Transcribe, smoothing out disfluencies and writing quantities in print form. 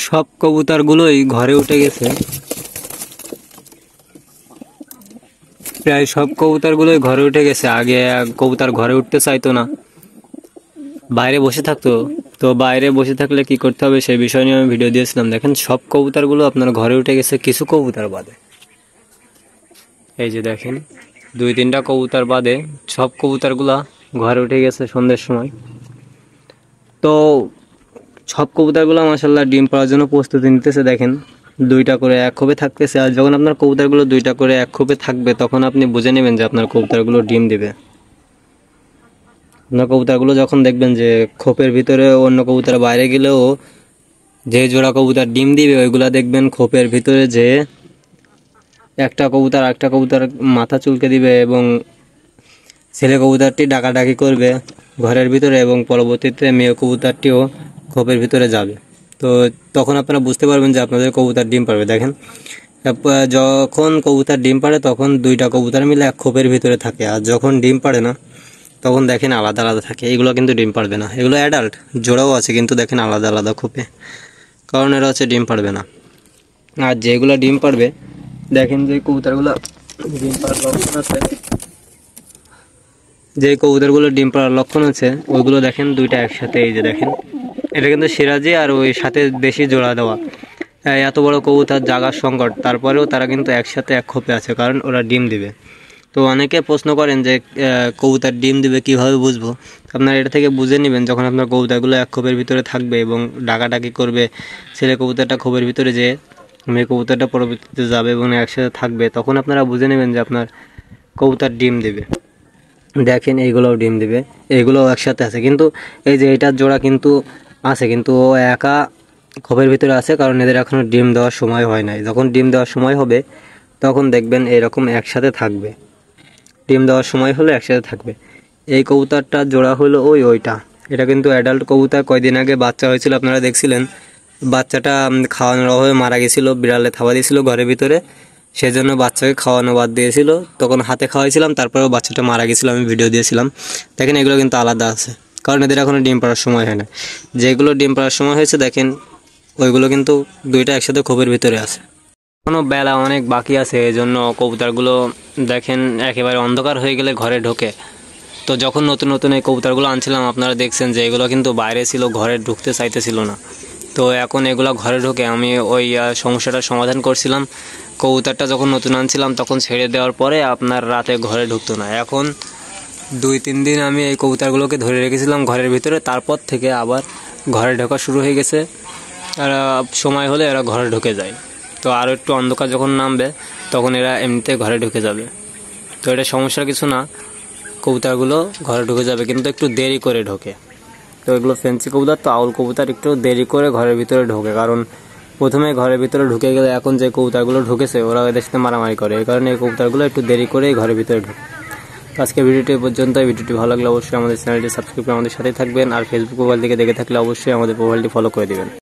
সব কবুতরগুলোই ঘরে উঠে গেছে। প্রায় সব কবুতরগুলোই ঘরে উঠে গেছে। আগে কবুতর ঘরে উঠতে চাইতো না, বাইরে বসে থাকতো। তো বাইরে বসে থাকলে কি করতে হবে সেই বিষয় নিয়ে আমি ভিডিও দিয়েছিলাম। দেখেন সব কবুতরগুলো আপনার ঘরে উঠে গেছে, কিছু কবুতর বাদে। এই যে দেখেন 2-3টা কবুতর বাদে সব কবুতরগুলা ঘরে উঠে গেছে সন্ধ্যের সময়। তো সব কবুতরগুলো মাশাআল্লাহ ডিম পাড়ার জন্য প্রস্তুতি নিতেছে। দেখেন 2টা করে এক খোপে থাকতেছে। আর যখন আপনার কবুতরগুলো 2টা করে এক খোপে থাকবে তখন আপনি বুঝে নেবেন যে আপনার কবুতরগুলো ডিম দিবে। আপনার কবুতরগুলো যখন দেখবেন যে খোপের ভিতরে অন্য কবুতর বাইরে গেলেও যে জোড়া কবুতর ডিম দিবে ওইগুলা দেখবেন খোপের ভিতরে যে একটা কবুতর আরেকটা কবুতর মাথা চুলকে দিবে এবং ছেলে কবুতরটি ডাকাডাকি করবে ঘরের ভিতরে এবং পরবর্তীতে মেয়ে কবুতরটিও খোপের ভিতরে যাবে। তো তখন আপনারা বুঝতে পারবেন যে আপনাদের কবুতর ডিম পারবে। দেখেন যখন কবুতর ডিম পাড়ে তখন 2টা কবুতর মিলে এক খোপের ভিতরে থাকে, আর যখন ডিম পাড়ে না তখন দেখেন আলাদা আলাদা থাকে। এগুলো কিন্তু ডিম পারবে না, এগুলো অ্যাডাল্ট জোড়াও আছে কিন্তু দেখেন আলাদা আলাদা খোপে, কারণ এরা হচ্ছে ডিম পারবে না। আর যেগুলো ডিম পারবে দেখেন যে কবুতরগুলো ডিম পাড়ার লক্ষণ আছে, যে কবুতরগুলো ডিম পাড়ার লক্ষণ আছে ওইগুলো দেখেন 2টা একসাথে। এই যে দেখেন এটা কিন্তু সিরাজি আর ওই সাথে বেশি জোড়া দেওয়া। এত বড় কবুতর জাগার সংকট, তারপরেও তারা কিন্তু একসাথে এক খোপে আছে, কারণ ওরা ডিম দিবে। তো অনেকে প্রশ্ন করেন যে কবুতর ডিম দিবে কিভাবে বুঝবো। আপনারা এটা থেকে বুঝে নেবেন যখন আপনার কবুতরগুলো এক খোপের ভিতরে থাকবে এবং ডাকাডাকি করবে, ছেলে কবুতরটা খোপের ভিতরে যে মেয়ে কবুতরটা পরবর্তীতে যাবে এবং একসাথে থাকবে, তখন আপনারা বুঝে নেবেন যে আপনার কবুতর ডিম দেবে। দেখেন এইগুলোও ডিম দিবে, এইগুলোও একসাথে আছে, কিন্তু এই যে এটার জোড়া কিন্তু আছে, কিন্তু ও একা খোপের ভিতরে আছে, কারণ এদের এখনও ডিম দেওয়ার সময় হয় নাই। যখন ডিম দেওয়ার সময় হবে তখন দেখবেন এরকম একসাথে থাকবে, ডিম দেওয়ার সময় হলে একসাথে থাকবে। এই কবুতরটার জোড়া হলো ওইটা। এটা কিন্তু অ্যাডাল্ট কবুতর, কয়দিন আগে বাচ্চা হয়েছিল আপনারা দেখছিলেন। বাচ্চাটা খাওয়ানোর অভাবে মারা গেছিলো, বিড়ালে থাবা দিয়েছিল ঘরের ভিতরে, সেজন্য বাচ্চাকে খাওয়ানো বাদ দিয়েছিল। তখন হাতে খাওয়াইছিলাম, তারপরেও বাচ্চাটা মারা গেছিলো, আমি ভিডিও দিয়েছিলাম। দেখেন এগুলো কিন্তু আলাদা আছে, কারণ এদের এখনও ডিম পাড়ার সময় হয় না। যেগুলো ডিম পাড়ার সময় হয়েছে দেখেন ওইগুলো কিন্তু 2টা একসাথে খোপের ভিতরে আছে। এখনও বেলা অনেক বাকি আছে, এই জন্য কবুতরগুলো দেখেন একেবারে অন্ধকার হয়ে গেলে ঘরে ঢোকে। তো যখন নতুন নতুন এই কবুতরগুলো আনছিলাম আপনারা দেখছেন যে এগুলো কিন্তু বাইরে ছিল, ঘরে ঢুকতে চাইতেছিল না। তো এখন এগুলো ঘরে ঢোকে। আমি ওই সমস্যাটার সমাধান করছিলাম। কবুতরটা যখন নতুন আনছিলাম তখন ছেড়ে দেওয়ার পরে আপনার রাতে ঘরে ঢুকতো না। এখন 2-3 দিন আমি এই কবুতরগুলোকে ধরে রেখেছিলাম ঘরের ভিতরে, তারপর থেকে আবার ঘরে ঢোকা শুরু হয়ে গেছে। আর সময় হলে এরা ঘরে ঢুকে যায়। তো আরও একটু অন্ধকার যখন নামবে তখন এরা এমনিতে ঘরে ঢুকে যাবে। তো এটা সমস্যার কিছু না, কবুতরগুলো ঘরে ঢুকে যাবে, কিন্তু একটু দেরি করে ঢোকে। তো এগুলো ফেন্সি কবুতর, তো আউল কবুতর একটু দেরি করে ঘরের ভিতরে ঢোকে, কারণ প্রথমে ঘরের ভিতরে ঢুকে গেলে এখন যে কবুতরগুলো ঢুকেছে ওরা এদের সাথে মারামারি করে, এই কারণে এই কবুতরগুলো একটু দেরি করেই ঘরের ভিতরে ঢোকে। আজকে ভিডিওটি পর্যন্ত। ভিডিওটি ভালো লাগলে অবশ্যই আমাদের চ্যানেলটি সাবস্ক্রাইব করে আমাদের সাথেই থাকবেন, আর ফেসবুক প্রোফাইল থেকে দেখে থাকলে অবশ্যই আমাদের প্রোফাইলটি ফলো করে দেবেন।